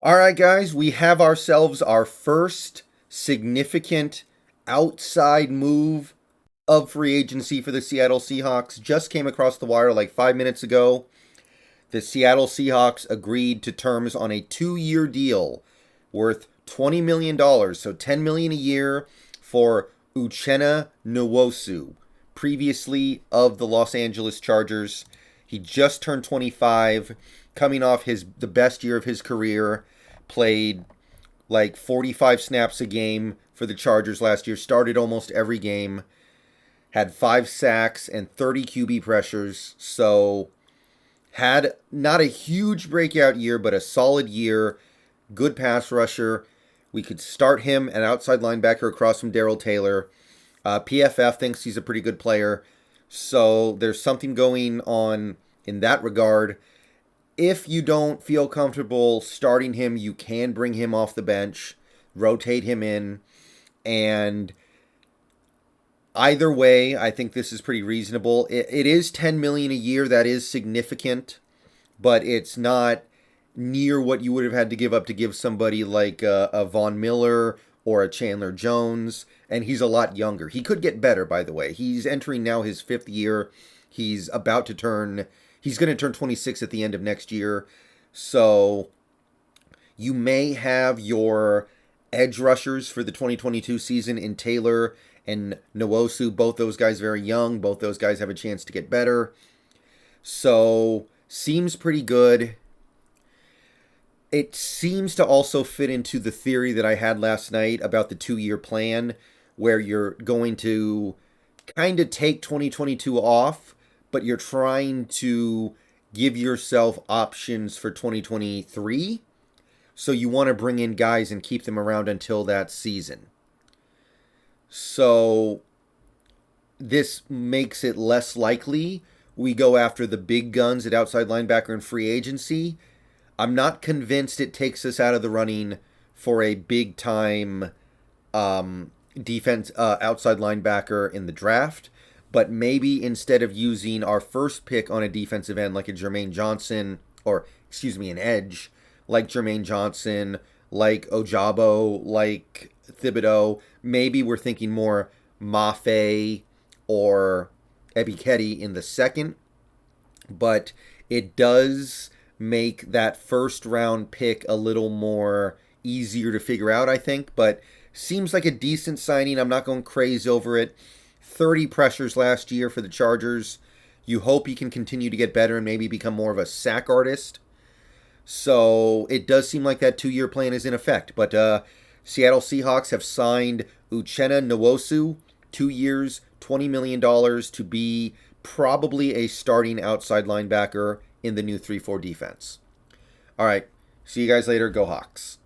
All right, guys, we have ourselves our first significant outside move of free agency for the Seattle Seahawks. Just came across the wire like 5 minutes ago. The Seattle Seahawks agreed to terms on a 2-year deal worth $20 million, so $10 million a year for Uchenna Nwosu, previously of the Los Angeles Chargers. He just turned 25, coming off the best year of his career. Played like 45 snaps a game for the Chargers last year, started almost every game, had 5 sacks and 30 QB pressures, so had not a huge breakout year, but a solid year, good pass rusher. We could start him at outside linebacker across from Darrell Taylor. PFF thinks he's a pretty good player, so there's something going on in that regard. If you don't feel comfortable starting him, you can bring him off the bench, rotate him in, and either way, I think this is pretty reasonable. It is $10 million a year. That is significant, but it's not near what you would have had to give up to give somebody like a Von Miller or a Chandler Jones, and he's a lot younger. He could get better, by the way. He's entering now his 5th year. He's going to turn 26 at the end of next year. So you may have your edge rushers for the 2022 season in Taylor and Nwosu. Both those guys very young. Both those guys have a chance to get better. So seems pretty good. It seems to also fit into the theory that I had last night about the 2-year plan, where you're going to kind of take 2022 off, but you're trying to give yourself options for 2023. So you want to bring in guys and keep them around until that season. So this makes it less likely we go after the big guns at outside linebacker and free agency. I'm not convinced it takes us out of the running for a big time defense outside linebacker in the draft. But maybe instead of using our first pick on a defensive end like a Jermaine Johnson, an edge like Jermaine Johnson, like Ojabo, like Thibodeau, maybe we're thinking more Mafe or Ebiketie in the second. But it does make that first round pick a little more easier to figure out, I think. But seems like a decent signing. I'm not going crazy over it. 30 pressures last year for the Chargers. You hope he can continue to get better and maybe become more of a sack artist. So it does seem like that 2-year plan is in effect. But Seattle Seahawks have signed Uchenna Nwosu, 2 years, $20 million to be probably a starting outside linebacker in the new 3-4 defense. All right. See you guys later. Go Hawks.